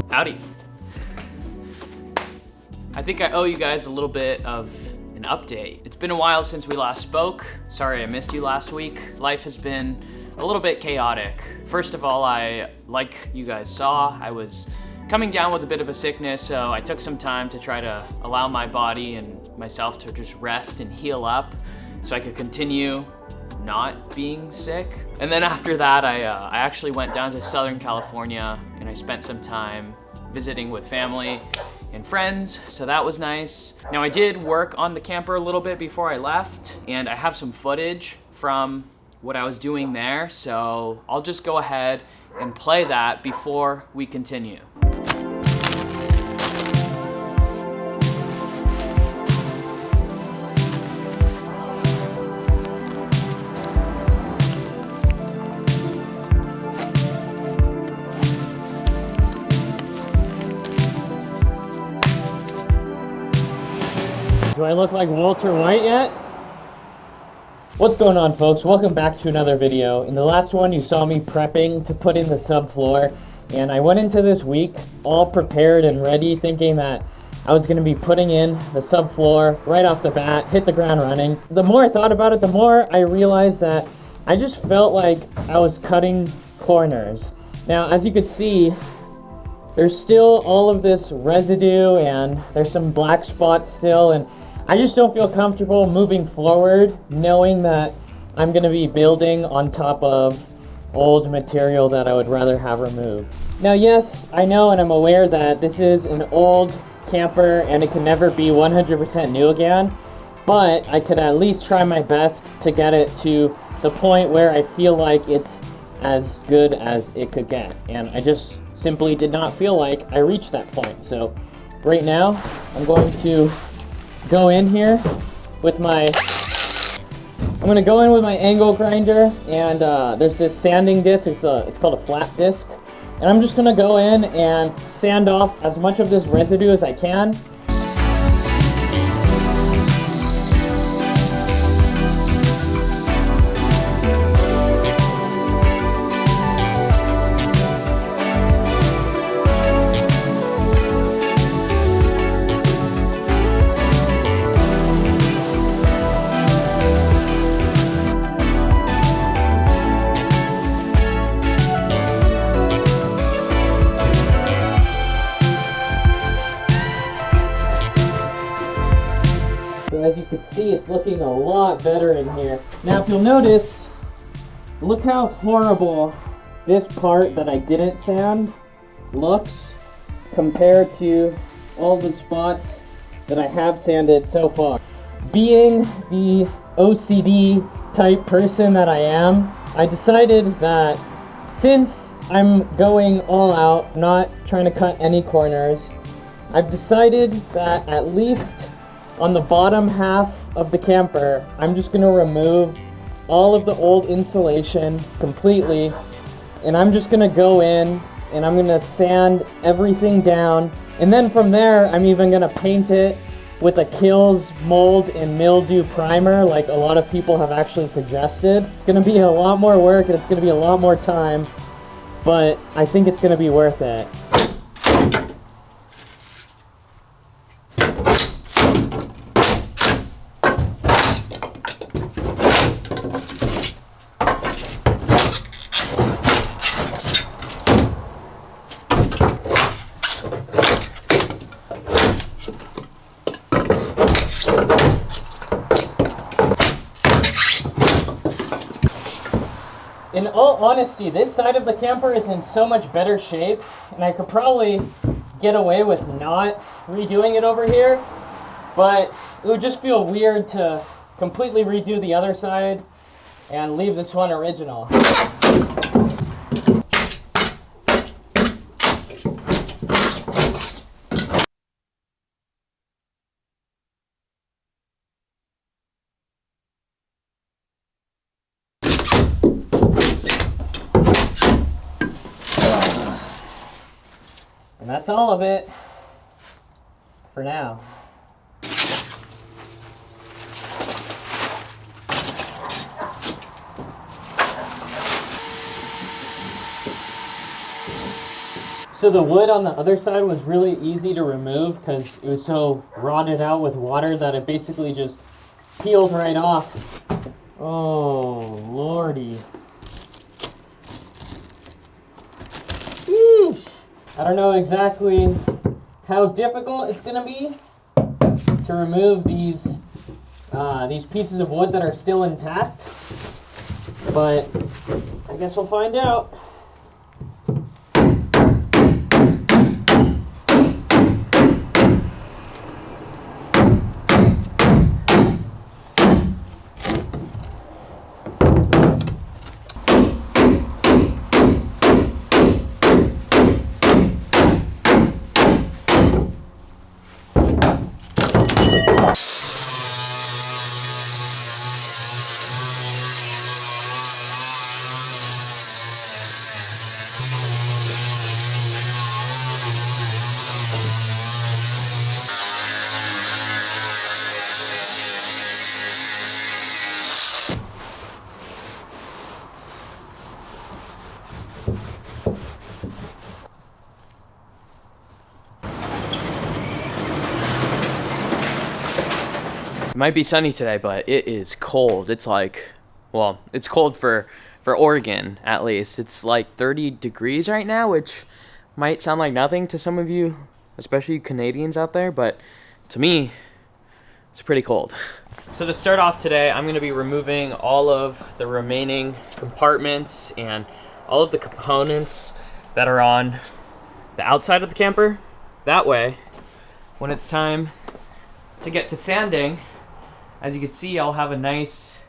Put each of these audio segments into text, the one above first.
Howdy. I think I owe you guys a little bit of an update. It's been a while since we last spoke. Sorry I missed you last week. Life has been a little bit chaotic. First of all, like you guys saw, I was coming down with a bit of a sickness, so I took some time to try to allow my body and myself to just rest and heal up so I could continue not being sick. And then after that, I actually went down to Southern California and I spent some time visiting with family and friends, so that was nice. Now I did work on the camper a little bit before I left, and I have some footage from what I was doing there, so I'll just go ahead and play that before we continue. Do I look like Walter White yet? What's going on, folks? Welcome back to another video. In the last one, you saw me prepping to put in the subfloor, and I went into this week all prepared and ready, thinking that I was going to be putting in the subfloor right off the bat, hit the ground running. The more I thought about it, the more I realized that I just felt like I was cutting corners. Now, as you could see, there's still all of this residue and there's some black spots still, and I just don't feel comfortable moving forward knowing that I'm going to be building on top of old material that I would rather have removed. Now, yes, I know and I'm aware that this is an old camper and it can never be 100% new again, but I could at least try my best to get it to the point where I feel like it's as good as it could get. And I just simply did not feel like I reached that point. So right now, I'm going to go in here with my angle grinder, and there's this sanding disc. It's called a flat disc, and I'm just gonna go in and sand off as much of this residue as I can. As you can see, it's looking a lot better in here. Now, if you'll notice, look how horrible this part that I didn't sand looks compared to all the spots that I have sanded so far. Being the OCD type person that I am, I decided that since I'm going all out, not trying to cut any corners, I've decided that at least on the bottom half of the camper, I'm just gonna remove all of the old insulation completely, and I'm just gonna go in and I'm gonna sand everything down, and then from there I'm even gonna paint it with a Kills mold and mildew primer like a lot of people have actually suggested. It's gonna be a lot more work and it's gonna be a lot more time, but I think it's gonna be worth it. In all honesty, this side of the camper is in so much better shape, and I could probably get away with not redoing it over here, but it would just feel weird to completely redo the other side and leave this one original. And that's all of it for now. So the wood on the other side was really easy to remove because it was so rotted out with water that it basically just peeled right off. Oh, lordy. Sheesh. I don't know exactly how difficult it's gonna be to remove these pieces of wood that are still intact, but I guess we'll find out. It might be sunny today, but it is cold. It's like, well, it's cold for Oregon, at least. It's like 30 degrees right now, which might sound like nothing to some of you, especially you Canadians out there, but to me, it's pretty cold. So to start off today, I'm gonna be removing all of the remaining compartments and all of the components that are on the outside of the camper. That way, when it's time to get to sanding, as you can see, I'll have a nice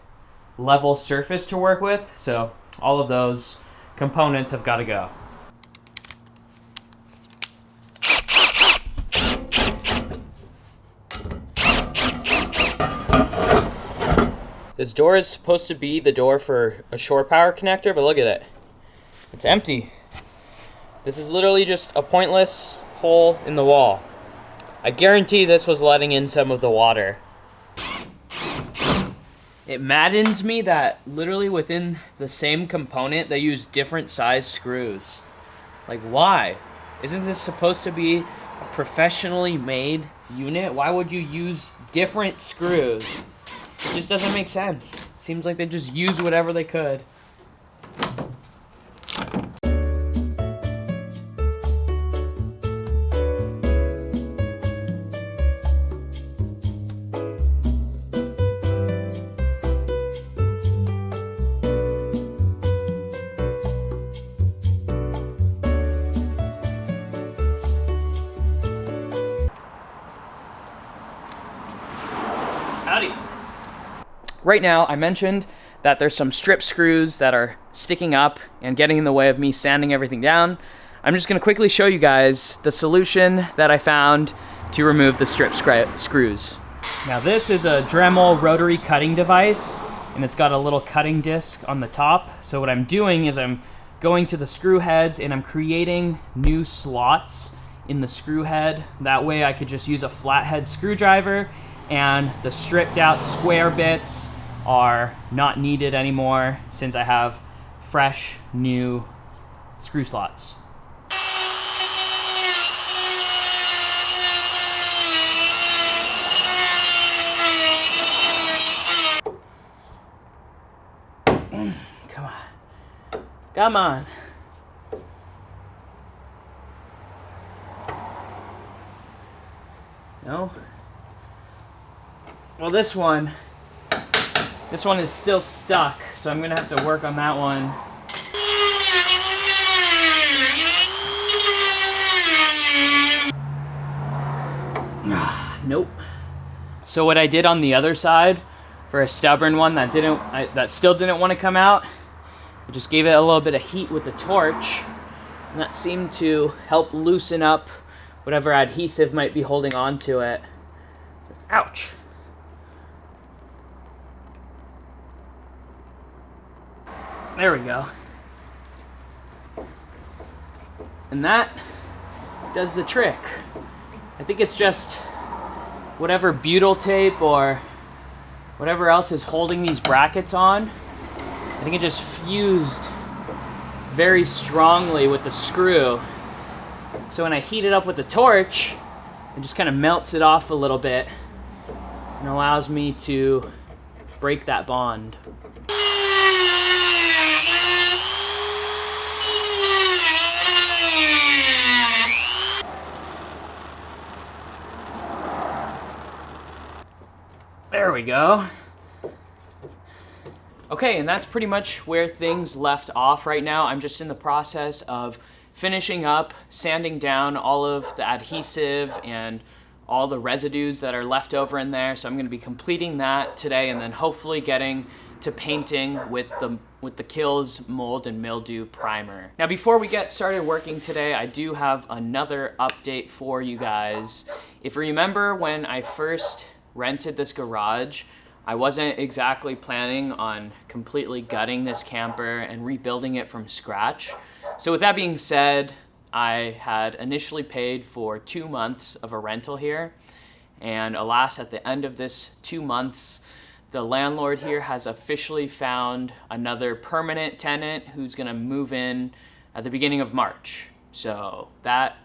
level surface to work with. So all of those components have got to go. This door is supposed to be the door for a shore power connector, but look at it. It's empty. This is literally just a pointless hole in the wall. I guarantee this was letting in some of the water. It maddens me that literally within the same component, they use different size screws. Like, why? Isn't this supposed to be a professionally made unit? Why would you use different screws? It just doesn't make sense. Seems like they just use whatever they could. Howdy. Right now, I mentioned that there's some strip screws that are sticking up and getting in the way of me sanding everything down. I'm just gonna quickly show you guys the solution that I found to remove the strip screws. Now this is a Dremel rotary cutting device, and it's got a little cutting disc on the top. So what I'm doing is I'm going to the screw heads and I'm creating new slots in the screw head. That way I could just use a flathead screwdriver, and the stripped out square bits are not needed anymore since I have fresh new screw slots. Come on. Come on. No? Well, this one is still stuck, so I'm gonna have to work on that one. Nope. So what I did on the other side, for a stubborn one that still didn't want to come out, I just gave it a little bit of heat with the torch, and that seemed to help loosen up whatever adhesive might be holding on to it. Ouch. There we go. And that does the trick. I think it's just whatever butyl tape or whatever else is holding these brackets on. I think it just fused very strongly with the screw, So when I heat it up with the torch, it just kind of melts it off a little bit and allows me to break that bond. There we go. Okay, and that's pretty much where things left off right now. I'm just in the process of finishing up, sanding down all of the adhesive and all the residues that are left over in there. So I'm gonna be completing that today and then hopefully getting to painting with the Kills Mold and Mildew Primer. Now before we get started working today, I do have another update for you guys. If you remember when I first rented this garage, I wasn't exactly planning on completely gutting this camper and rebuilding it from scratch. So with that being said, I had initially paid for 2 months of a rental here, and alas, at the end of this 2 months, the landlord here has officially found another permanent tenant who's gonna move in at the beginning of March. So that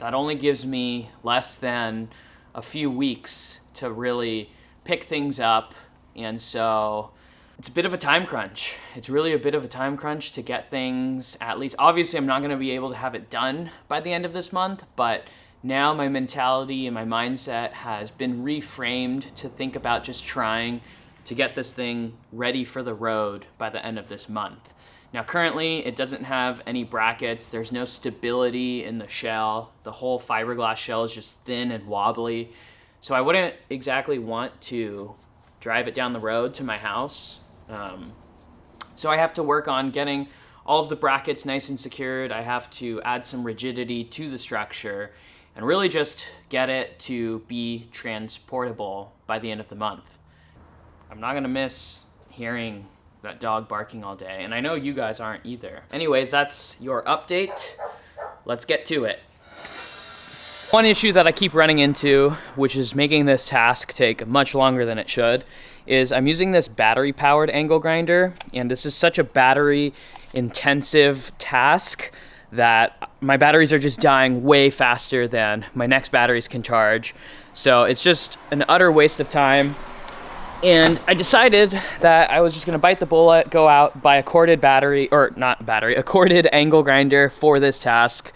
only gives me less than a few weeks to really pick things up, and so it's a bit of a time crunch. It's really a bit of a time crunch to get things, at least, obviously I'm not gonna be able to have it done by the end of this month, but now my mentality and my mindset has been reframed to think about just trying to get this thing ready for the road by the end of this month. Now currently it doesn't have any brackets, there's no stability in the shell, the whole fiberglass shell is just thin and wobbly, so I wouldn't exactly want to drive it down the road to my house. So I have to work on getting all of the brackets nice and secured. I have to add some rigidity to the structure and really just get it to be transportable by the end of the month. I'm not gonna miss hearing that dog barking all day, and I know you guys aren't either. Anyways, that's your update. Let's get to it. One issue that I keep running into, which is making this task take much longer than it should, is I'm using this battery-powered angle grinder, and this is such a battery-intensive task that my batteries are just dying way faster than my next batteries can charge. So it's just an utter waste of time. And I decided that I was just gonna bite the bullet, go out, buy a corded battery, or not battery, a corded angle grinder for this task.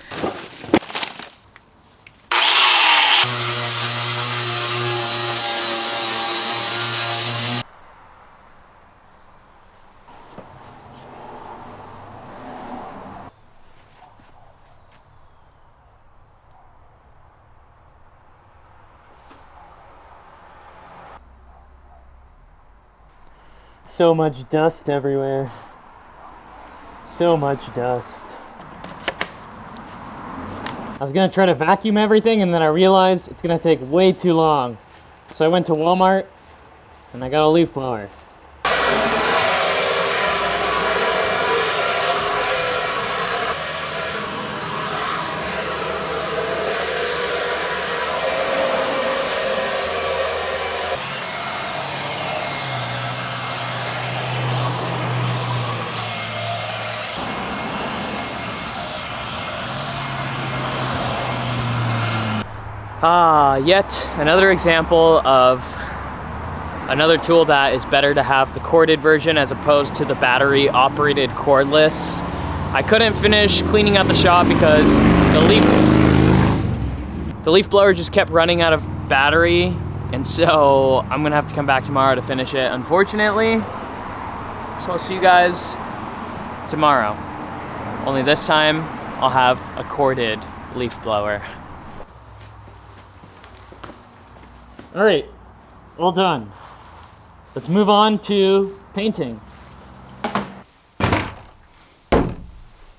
So much dust everywhere. So much dust. I was gonna try to vacuum everything and then I realized it's gonna take way too long. So I went to Walmart and I got a leaf blower. Yet another example of another tool that is better to have the corded version as opposed to the battery operated cordless. I couldn't finish cleaning out the shop because the leaf blower just kept running out of battery, and so I'm gonna have to come back tomorrow to finish it, unfortunately. So I'll see you guys tomorrow. Only this time I'll have a corded leaf blower. All right, all done. Let's move on to painting.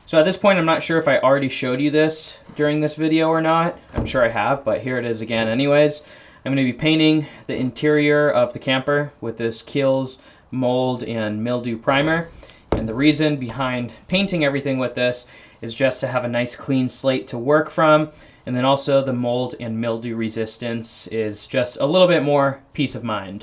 So at this point, I'm not sure if I already showed you this during this video or not. I'm sure I have, but here it is again anyways. I'm gonna be painting the interior of the camper with this Kills Mold and Mildew Primer. And the reason behind painting everything with this is just to have a nice clean slate to work from. And then also the mold and mildew resistance is just a little bit more peace of mind.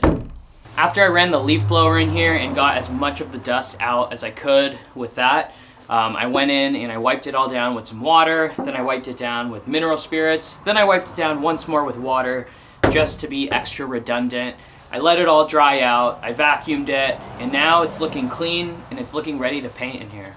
After I ran the leaf blower in here and got as much of the dust out as I could with that, I went in and I wiped it all down with some water, then I wiped it down with mineral spirits, then I wiped it down once more with water just to be extra redundant. I let it all dry out, I vacuumed it, and now it's looking clean and it's looking ready to paint in here.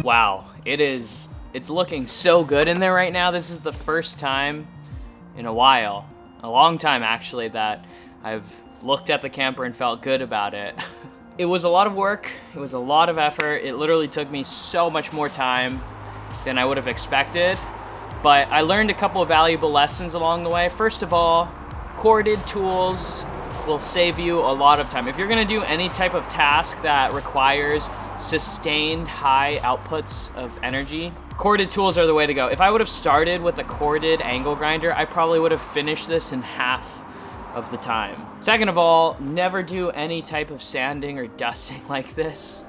Wow, it's looking so good in there right now. This is the first time in a while, a long time actually, that I've looked at the camper and felt good about it. It was a lot of work, it was a lot of effort. It literally took me so much more time than I would have expected, but I learned a couple of valuable lessons along the way. First of all, corded tools will save you a lot of time. If you're gonna do any type of task that requires sustained high outputs of energy, corded tools are the way to go. If I would have started with a corded angle grinder, I probably would have finished this in half of the time. Second of all, never do any type of sanding or dusting like this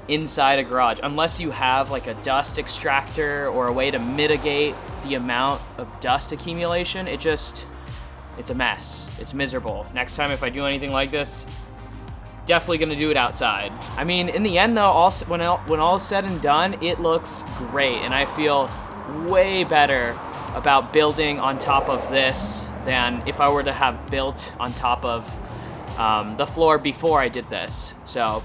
inside a garage unless you have like a dust extractor or a way to mitigate the amount of dust accumulation. It's a mess. It's miserable. Next time if I do anything like this, definitely gonna do it outside. I mean, in the end though, when all is said and done, it looks great, and I feel way better about building on top of this than if I were to have built on top of the floor before I did this. So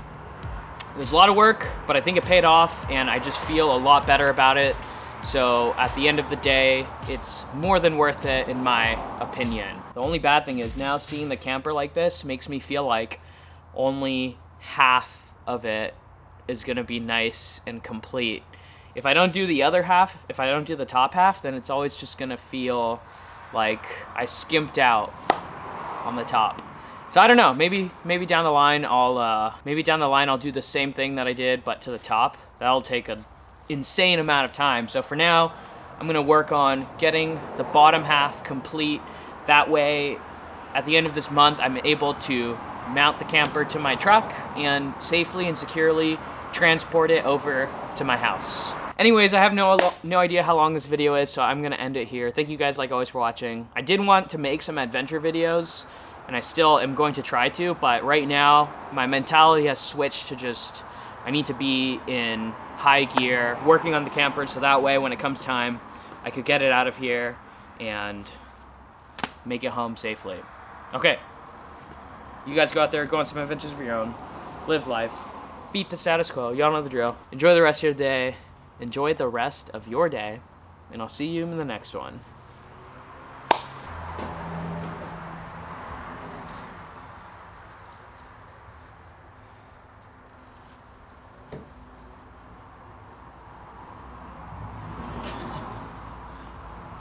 it was a lot of work, but I think it paid off, and I just feel a lot better about it. So at the end of the day, it's more than worth it in my opinion. The only bad thing is now seeing the camper like this makes me feel like only half of it is gonna be nice and complete. If I don't do the other half, if I don't do the top half, then it's always just gonna feel like I skimped out on the top. So I don't know, maybe down the line I'll do the same thing that I did, but to the top. That'll take an insane amount of time. So for now, I'm gonna work on getting the bottom half complete. That way, at the end of this month, I'm able to mount the camper to my truck and safely and securely transport it over to my house. Anyways, I have no idea how long this video is, so I'm gonna end it here. Thank you guys like always for watching. I did want to make some adventure videos, and I still am going to try to, but right now my mentality has switched to just, I need to be in high gear, working on the camper, so that way when it comes time, I could get it out of here and make it home safely. Okay. You guys go out there, go on some adventures of your own, live life, beat the status quo, y'all know the drill. Enjoy the rest of your day, enjoy the rest of your day, and I'll see you in the next one.